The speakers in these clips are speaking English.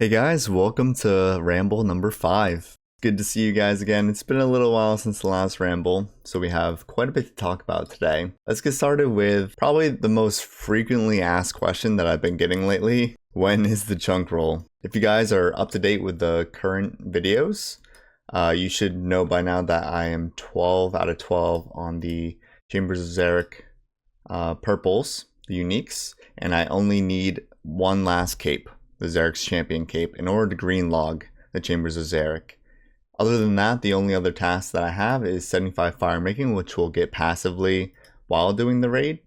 Hey guys, welcome to Ramble number 5. Good to see you guys again. It's been a little while since the last Ramble, so we have quite a bit to talk about today. Let's get started with probably the most frequently asked question that I've been getting lately. When is the chunk roll? If you guys are up to date with the current videos, you should know by now that I am 12 out of 12 on the Chambers of Xeric purples, the uniques, and I only need one last cape, the Xeric's Champion Cape, in order to green log the Chambers of Xeric. Other than that, the only other task that I have is 75 fire making, which will get passively while doing the raid.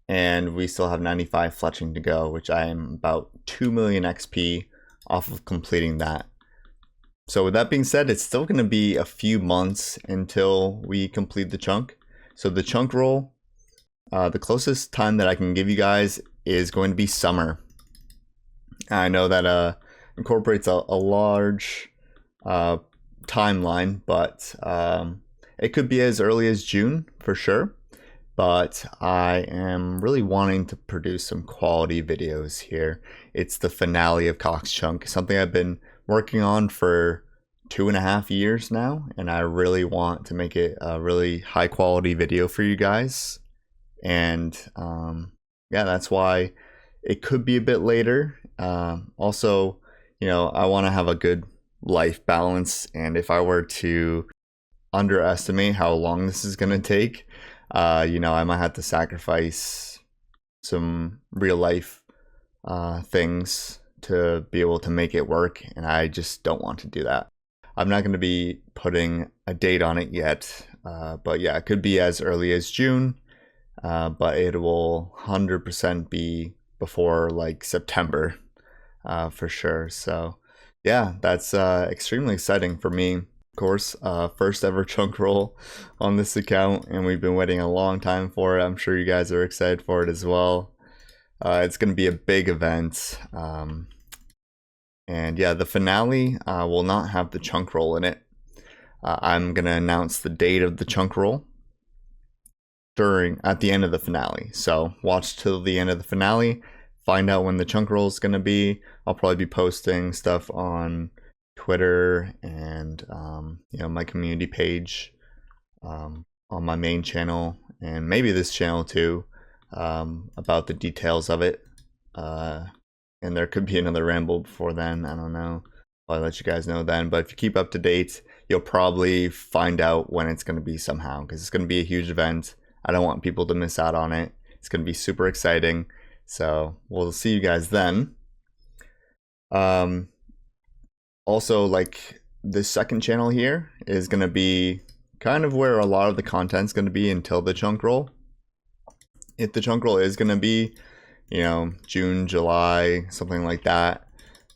And we still have 95 fletching to go, which I am about 2 million XP off of completing that. So with that being said, it's still going to be a few months until we complete the chunk. So the chunk roll, the closest time that I can give you guys is going to be summer. I know that incorporates a large timeline, but it could be as early as June for sure. But I am really wanting to produce some quality videos here. It's the finale of Cox Chunk, something I've been working on for 2.5 years now, and I really want to make it a really high quality video for you guys. And yeah, that's why it could be a bit later. Also, you know, I want to have a good life balance, and if I were to underestimate how long this is going to take, you know, I might have to sacrifice some real life things to be able to make it work, and I just don't want to do that. I'm not going to be putting a date on it yet, but yeah, it could be as early as June, but it will 100% be before like September for sure. So yeah, that's extremely exciting for me. Of course, first ever chunk roll on this account, and we've been waiting a long time for it. I'm sure you guys are excited for it as well. It's going to be a big event. And yeah, the finale will not have the chunk roll in it. I'm going to announce the date of the chunk roll at the end of the finale. So watch till the end of the finale, find out when the chunk roll is going to be. I'll probably be posting stuff on Twitter and you know, my community page, on my main channel, and maybe this channel too, about the details of it. And there could be another ramble before then, I don't know. I'll let you guys know then, but if you keep up to date, you'll probably find out when it's going to be somehow, because it's going to be a huge event. I don't want people to miss out on it. It's going to be super exciting. So we'll see you guys then. Also, like, this second channel here is going to be kind of where a lot of the content's going to be until the chunk roll. If the chunk roll is going to be, you know, June, July, something like that,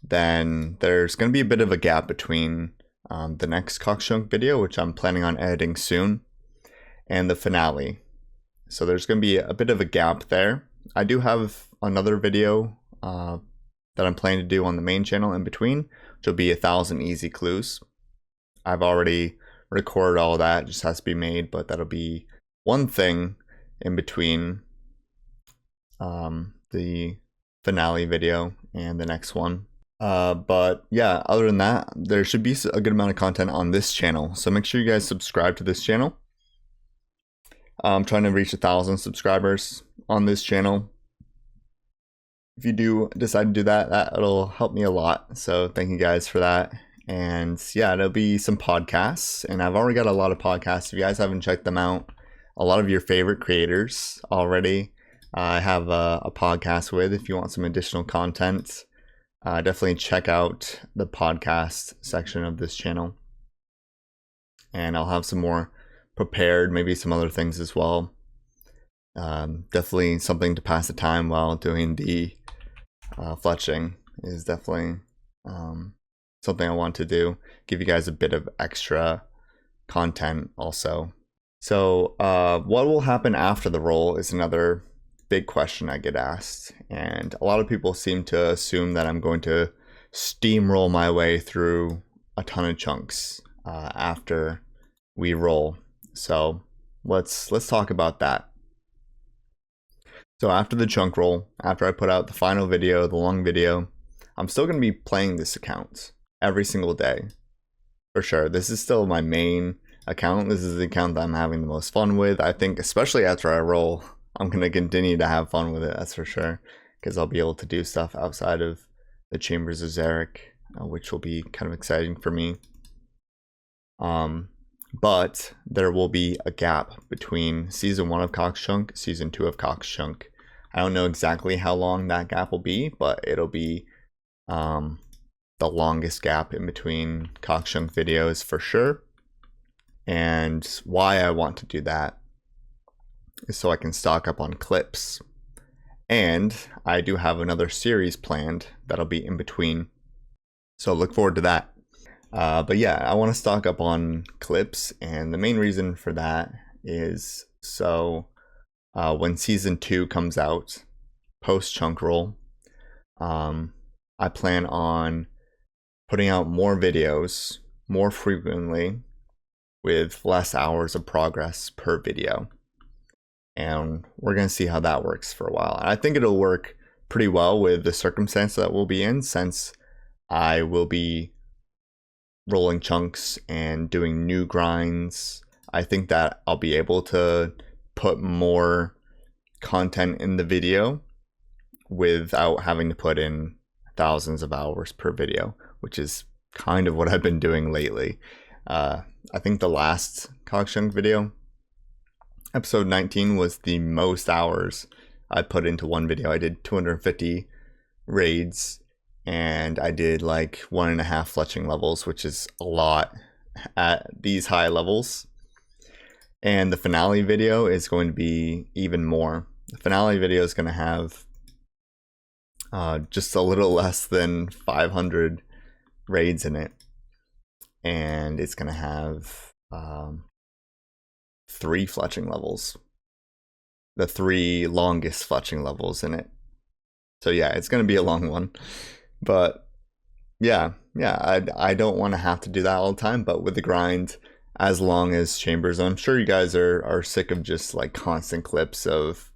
then there's going to be a bit of a gap between the next Cox Chunk video, which I'm planning on editing soon, and the finale. So there's going to be a bit of a gap there. I do have another video that I'm planning to do on the main channel in between, which will be 1,000 easy clues. I've already recorded all that, it just has to be made, but that'll be one thing in between the finale video and the next one. But yeah, other than that, there should be a good amount of content on this channel, so make sure you guys subscribe to this channel. I'm trying to reach 1,000 subscribers on this channel. If you do decide to do that, that'll help me a lot. So thank you guys for that. And yeah, there'll be some podcasts, and I've already got a lot of podcasts. If you guys haven't checked them out, a lot of your favorite creators already, I have a podcast with. If you want some additional content, definitely check out the podcast section of this channel. And I'll have some more prepared, maybe some other things as well. Definitely something to pass the time while doing the fletching is definitely something I want to do. Give you guys a bit of extra content also. So what will happen after the roll is another big question I get asked, and a lot of people seem to assume that I'm going to steamroll my way through a ton of chunks after we roll. So let's talk about that. So after the chunk roll, after I put out the final video, the long video, I'm still going to be playing this account every single day, for sure. This is still my main account. This is the account that I'm having the most fun with. I think, especially after I roll, I'm going to continue to have fun with it, that's for sure, because I'll be able to do stuff outside of the Chambers of Xeric, which will be kind of exciting for me. But there will be a gap between Season 1 of Coxchunk, Season 2 of Coxchunk. I don't know exactly how long that gap will be, but it'll be the longest gap in between Coxchunk videos for sure. And why I want to do that is so I can stock up on clips. And I do have another series planned that'll be in between. So look forward to that. But yeah, I want to stock up on clips, and the main reason for that is so when Season 2 comes out, post Chunk Roll, I plan on putting out more videos more frequently with less hours of progress per video. And we're going to see how that works for a while. And I think it'll work pretty well with the circumstance that we'll be in, since I will be rolling chunks and doing new grinds. I think that I'll be able to put more content in the video without having to put in thousands of hours per video, which is kind of what I've been doing lately. I think the last Coxchunk video, episode 19, was the most hours I put into one video. I did 250 raids, and I did like 1.5 fletching levels, which is a lot at these high levels. And the finale video is going to be even more. The finale video is going to have just a little less than 500 raids in it. And it's going to have 3 fletching levels. The 3 longest fletching levels in it. So yeah, it's going to be a long one. But yeah, I don't want to have to do that all the time, but with the grind, as long as Chambers, I'm sure you guys are sick of just like constant clips of,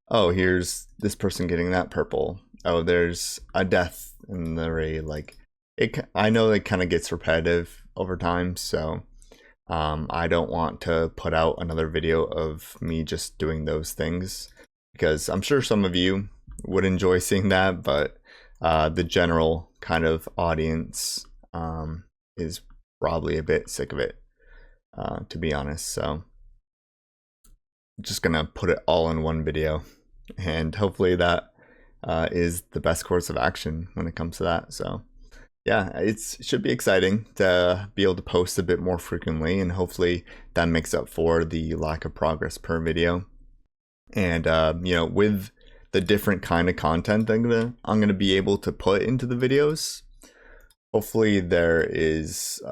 oh, here's this person getting that purple. Oh, there's a death in the raid. Like, I know it kind of gets repetitive over time, so I don't want to put out another video of me just doing those things, because I'm sure some of you would enjoy seeing that, but the general kind of audience is probably a bit sick of it, to be honest. So I'm just gonna put it all in one video, and hopefully that is the best course of action when it comes to that. So yeah, it should be exciting to be able to post a bit more frequently, and hopefully that makes up for the lack of progress per video. And you know, with the different kind of content I'm gonna be able to put into the videos, hopefully there is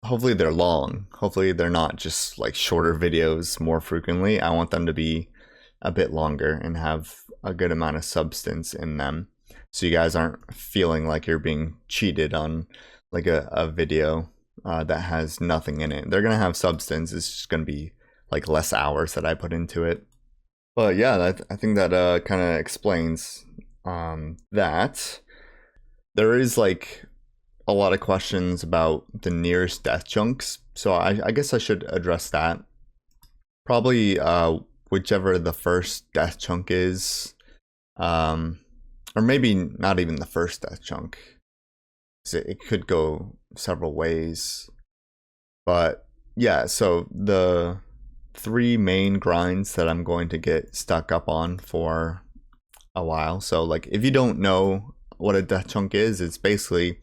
hopefully they're long. Hopefully they're not just like shorter videos more frequently. I want them to be a bit longer and have a good amount of substance in them, so you guys aren't feeling like you're being cheated on like a video that has nothing in it. They're gonna have substance. It's just gonna be like less hours that I put into it. But yeah, I think that kind of explains that. There is like a lot of questions about the nearest death chunks, so I guess I should address that. Probably whichever the first death chunk is, or maybe not even the first death chunk. It could go several ways, but yeah, so the 3 main grinds that I'm going to get stuck up on for a while. So like, if you don't know what a death chunk is, it's basically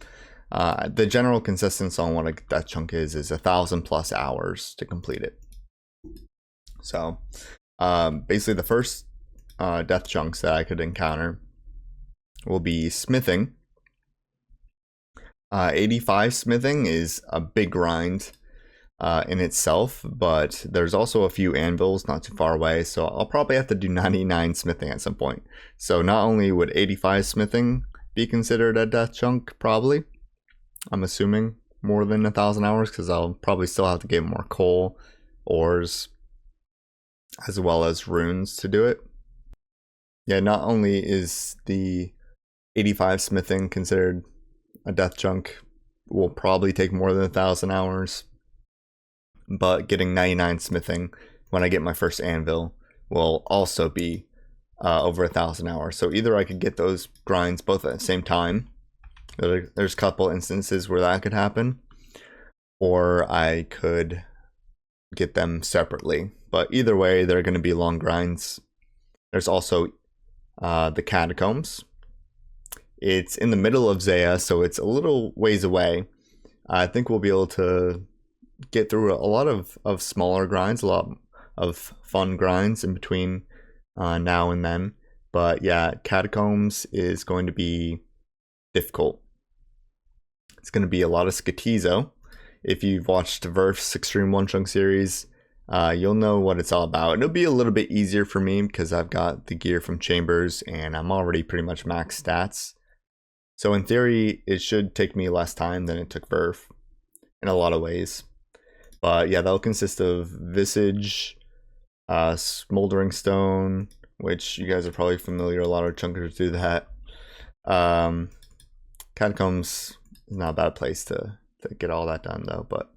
the general consensus on what a death chunk is 1,000+ hours to complete it. So basically the first death chunks that I could encounter will be smithing. 85 smithing is a big grind in itself, but there's also a few anvils not too far away, so I'll probably have to do 99 smithing at some point. So not only would 85 smithing be considered a death chunk, probably, I'm assuming more than 1,000 hours, because I'll probably still have to get more coal, ores, as well as runes to do it. Yeah, not only is the 85 smithing considered a death chunk will probably take more than 1,000 hours. But getting 99 smithing when I get my first anvil will also be over 1,000 hours. So either I could get those grinds both at the same time. There's a couple instances where that could happen, or I could get them separately. But either way, they're going to be long grinds. There's also the catacombs. It's in the middle of Zaya, so it's a little ways away. I think we'll be able to get through a lot of smaller grinds, a lot of fun grinds in between now and then. But yeah, catacombs is going to be difficult. It's going to be a lot of Skatizo. If you've watched Verf's Extreme One Chunk series, you'll know what it's all about. It'll be a little bit easier for me because I've got the gear from Chambers and I'm already pretty much max stats. So in theory, it should take me less time than it took Verf in a lot of ways. But yeah, that'll consist of Visage, Smoldering Stone, which you guys are probably familiar. A lot of chunkers do that. Catacombs is not a bad place to get all that done though. But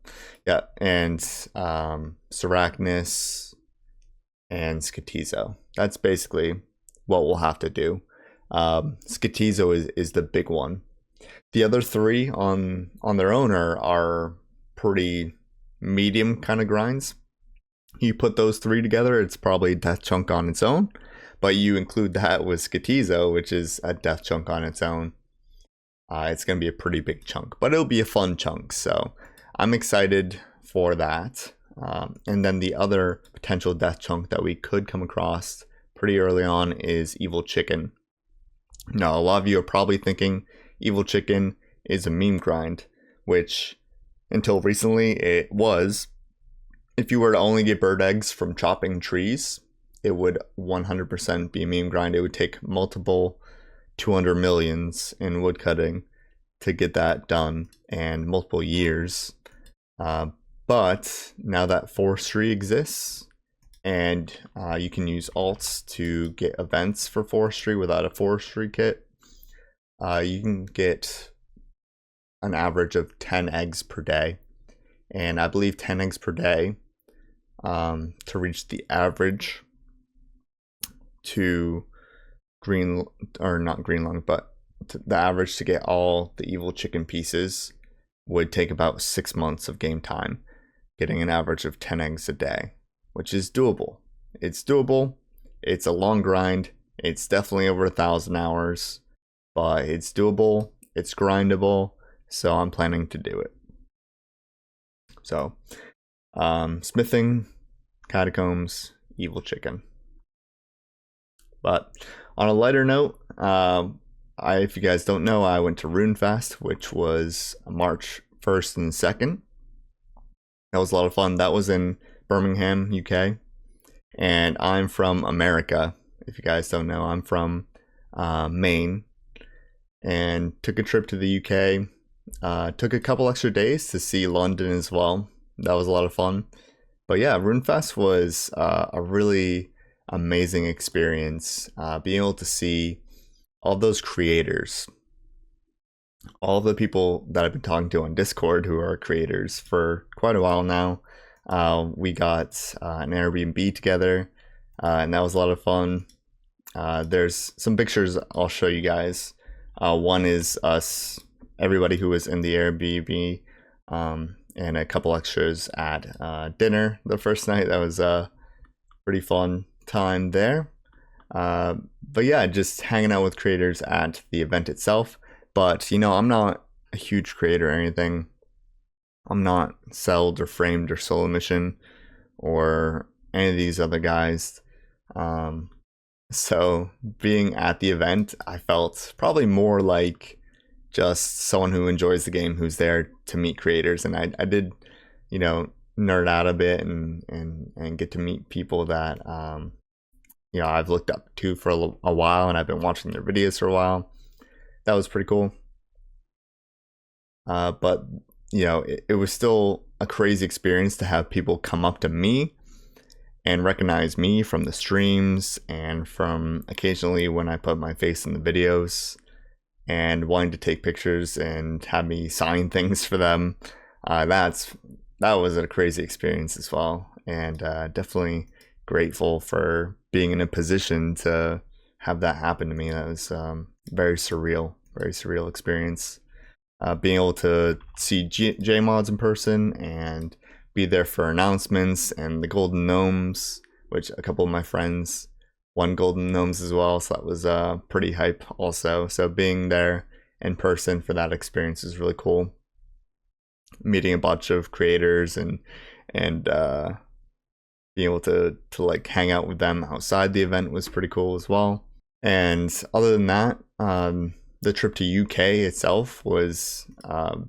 yeah, and Seracnus and Skatizo. That's basically what we'll have to do. Skatizo is the big one. The other three on their own are pretty medium kind of grinds. You put those three together, it's probably a death chunk on its own. But you include that with Skatizo, which is a death chunk on its own. It's going to be a pretty big chunk, but it'll be a fun chunk. So I'm excited for that. And then the other potential death chunk that we could come across pretty early on is Evil Chicken. Now, a lot of you are probably thinking Evil Chicken is a meme grind, which until recently it was. If you were to only get bird eggs from chopping trees, it would 100% be a meme grind. It would take multiple 200 millions in woodcutting to get that done and multiple years. But now that forestry exists and you can use alts to get events for forestry without a forestry kit, you can get an average of 10 eggs per day. And I believe 10 eggs per day to reach the average to green, or not green lung, but the average to get all the Evil Chicken pieces would take about 6 months of game time, getting an average of 10 eggs a day, which is doable. It's doable. It's a long grind. It's definitely over 1,000 hours, but it's doable. It's grindable. So I'm planning to do it. So, smithing, catacombs, Evil Chicken. But on a lighter note, if you guys don't know, I went to Runefest, which was March 1st and 2nd. That was a lot of fun. That was in Birmingham, UK. And I'm from America. If you guys don't know, I'm from Maine. And took a trip to the UK. Took a couple extra days to see London as well. That was a lot of fun. But yeah, Runefest was a really amazing experience. Being able to see all those creators, all the people that I've been talking to on Discord who are creators for quite a while now. We got an Airbnb together, and that was a lot of fun. There's some pictures I'll show you guys. One is us, everybody who was in the Airbnb, and a couple extras at dinner the first night. That was a pretty fun time there. But yeah, just hanging out with creators at the event itself. But you know, I'm not a huge creator or anything. I'm not Celled or Framed or Solo Mission or any of these other guys. So being at the event, I felt probably more like just someone who enjoys the game, who's there to meet creators. And I did, you know, nerd out a bit and get to meet people that, you know, I've looked up to for a while, and I've been watching their videos for a while. That was pretty cool. But, you know, it was still a crazy experience to have people come up to me and recognize me from the streams and from occasionally when I put my face in the videos. and wanting to take pictures and have me sign things for them. That was a crazy experience as well, and definitely grateful for being in a position to have that happen to me. That was very surreal experience. Being able to see JMods in person and be there for announcements and the Golden Gnomes, which a couple of my friends won Golden Gnomes as well, so that was pretty hype also. So being there in person for that experience is really cool. Meeting a bunch of creators and being able to like hang out with them outside the event was pretty cool as well. And other than that, the trip to UK itself was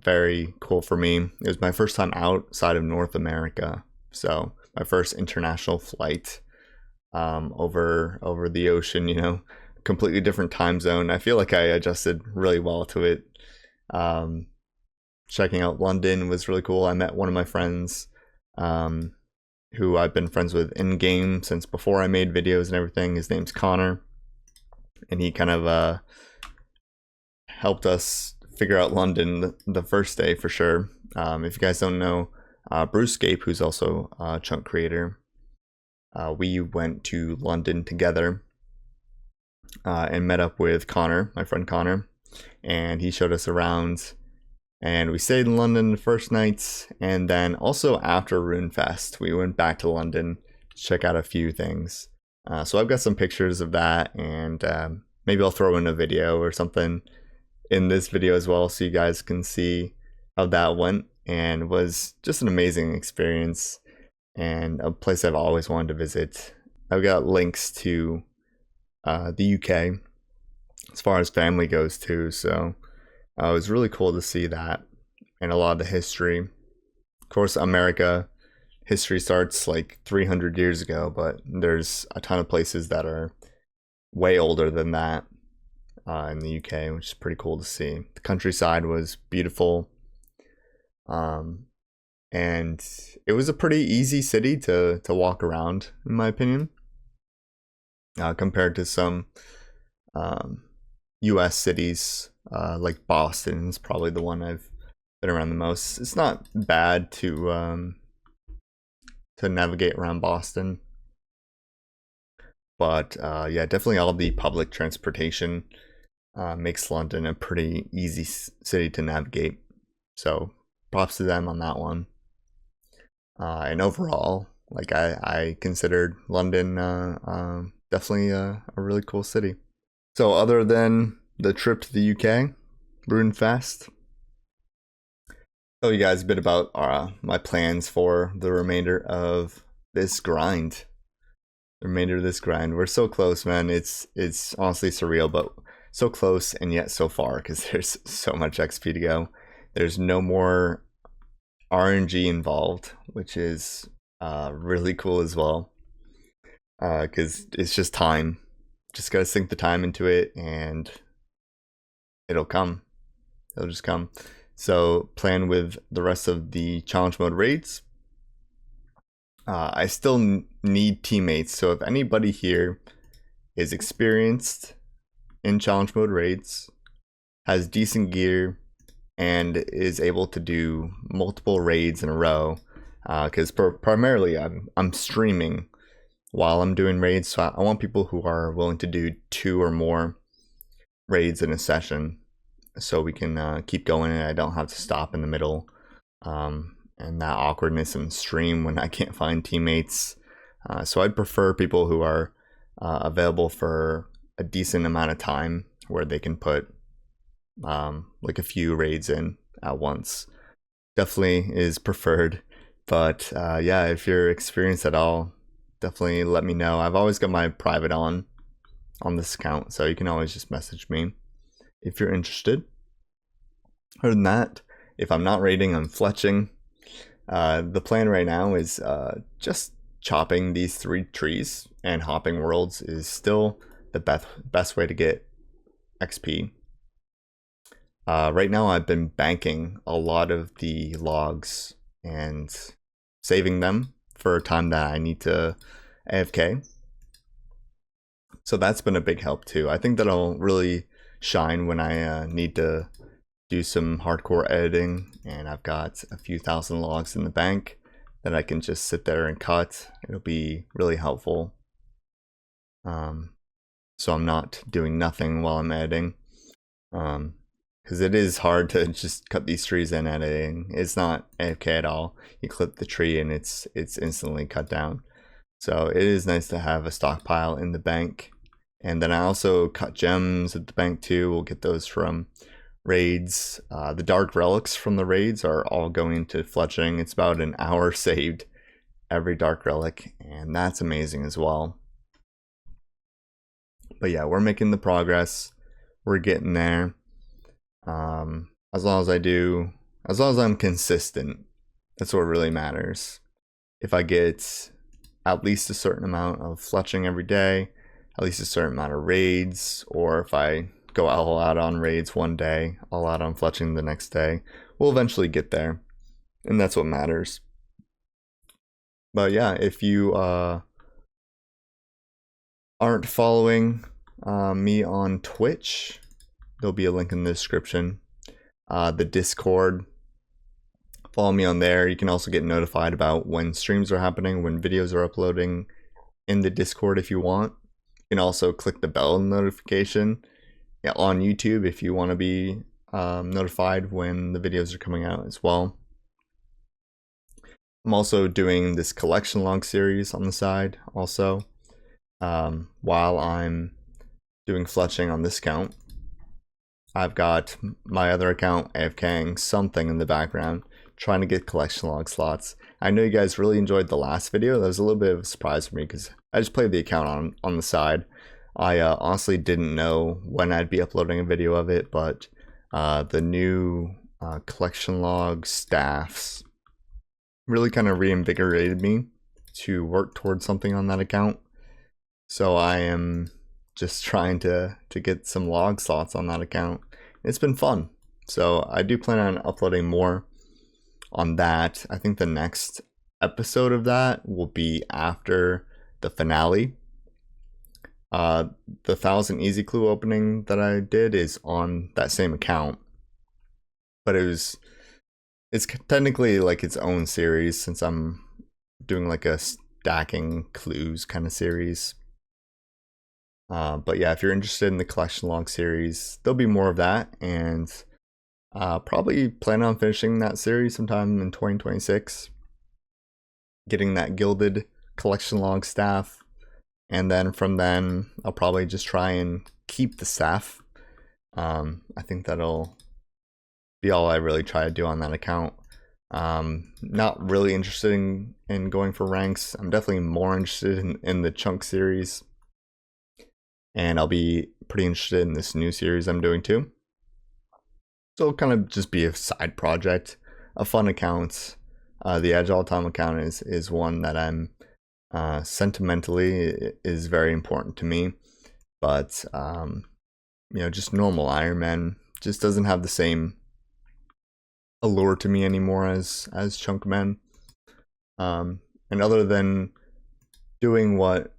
very cool for me. It was my first time outside of North America, so my first international flight over the ocean. You know, completely different time zone. I feel like I adjusted really well to it. Checking out London was really cool. I met one of my friends who I've been friends with in game since before I made videos and everything. His name's Connor, and he kind of helped us figure out London the first day for sure. If you guys don't know, Brucecape, who's also a chunk creator, we went to London together and met up with Connor, my friend Connor, and he showed us around. And we stayed in London the first night, and then also after Runefest, we went back to London to check out a few things. So I've got some pictures of that, and maybe I'll throw in a video or something in this video as well, so you guys can see how that went. And was just an amazing experience, and a place I've always wanted to visit. I've got links to the UK as far as family goes too, so it was really cool to see that and a lot of the history. Of course, America history starts like 300 years ago, but there's a ton of places that are way older than that in the UK, which is pretty cool to see. The countryside was beautiful, and it was a pretty easy city to walk around, in my opinion, compared to some US cities. Like Boston is probably the one I've been around the most. It's not bad to navigate around Boston, but yeah, definitely all the public transportation makes London a pretty easy city to navigate. So props to them on that one. And overall, like I considered London definitely a really cool city. So other than the trip to the UK, Runefest, tell you guys a bit about my plans for the remainder of this grind. We're so close, man. It's honestly surreal, but so close and yet so far, because there's so much XP to go. There's no more RNG involved, which is really cool as well, because it's just time. Just gotta sink the time into it, and it'll just come. So plan with the rest of the challenge mode raids. I still need teammates, so if anybody here is experienced in challenge mode raids, has decent gear, and is able to do multiple raids in a row, because primarily I'm streaming while I'm doing raids, so I want people who are willing to do 2 or more raids in a session, so we can keep going and I don't have to stop in the middle, and that awkwardness in the stream when I can't find teammates. So I'd prefer people who are available for a decent amount of time, where they can put like a few raids in at once. Definitely is preferred, but yeah, if you're experienced at all, definitely let me know. I've always got my private on this account, so you can always just message me if you're interested. Other than that, if I'm not raiding, I'm fletching. The plan right now is just chopping these 3 trees, and hopping worlds is still the best way to get XP. Right now I've been banking a lot of the logs and saving them for a time that I need to AFK. So that's been a big help too. I think that'll really shine when I need to do some hardcore editing, and I've got a few thousand logs in the bank that I can just sit there and cut. It'll be really helpful. So I'm not doing nothing while I'm editing. Because it is hard to just cut these trees in editing. It's not AFK at all. You clip the tree and it's instantly cut down. So it is nice to have a stockpile in the bank. And then I also cut gems at the bank too. We'll get those from raids. The dark relics from the raids are all going to fletching. It's about an hour saved every dark relic, and that's amazing as well. But yeah, we're making the progress. We're getting there. As long as I'm consistent, that's what really matters. If I get at least a certain amount of fletching every day, at least a certain amount of raids, or if I go all out on raids one day, all out on fletching the next day, we'll eventually get there, and that's what matters. But yeah, if you aren't following me on Twitch, there'll be a link in the description. The Discord, follow me on there. You can also get notified about when streams are happening, when videos are uploading in the Discord if you want. You can also click the bell notification on YouTube if you want to be notified when the videos are coming out as well. I'm also doing this collection log series on the side also, while I'm doing fletching on this account. I've got my other account AFKing something in the background, trying to get collection log slots. I know you guys really enjoyed the last video. That was a little bit of a surprise for me because I just played the account on the side. I honestly didn't know when I'd be uploading a video of it, but the new collection log staffs really kind of reinvigorated me to work towards something on that account. So I am just trying to get some log slots on that account. It's been fun. So I do plan on uploading more on that. I think the next episode of that will be after the finale. The 1000 Easy Clue opening that I did is on that same account, but it's technically like its own series since I'm doing like a stacking clues kind of series. But yeah, if you're interested in the collection log series, there'll be more of that, and probably plan on finishing that series sometime in 2026, getting that gilded collection log staff. And then from then, I'll probably just try and keep the staff. I think that'll be all I really try to do on that account. Not really interested in going for ranks. I'm definitely more interested in the chunk series. And I'll be pretty interested in this new series I'm doing too. So it'll kind of just be a side project, a fun account. The Agile Tom account is one that I'm sentimentally is very important to me, but just normal Iron Man just doesn't have the same allure to me anymore as Chunk Men. And other than doing what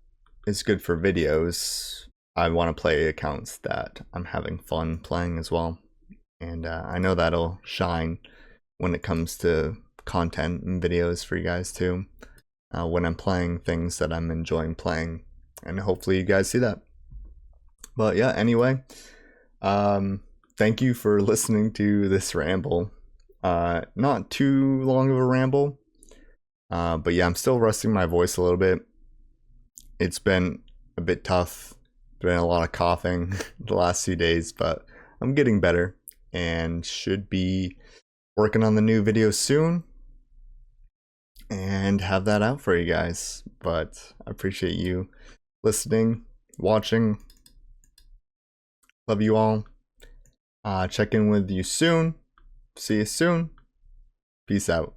is good for videos, I want to play accounts that I'm having fun playing as well, and I know that'll shine when it comes to content and videos for you guys too. When I'm playing things that I'm enjoying playing, and hopefully you guys see that. But yeah, anyway, thank you for listening to this ramble. Not too long of a ramble, but yeah, I'm still resting my voice a little bit. It's been a bit tough. Been a lot of coughing the last few days, but I'm getting better and should be working on the new video soon and have that out for you guys. But I appreciate you listening, watching. Love you all. Check in with you soon. See you soon. Peace out.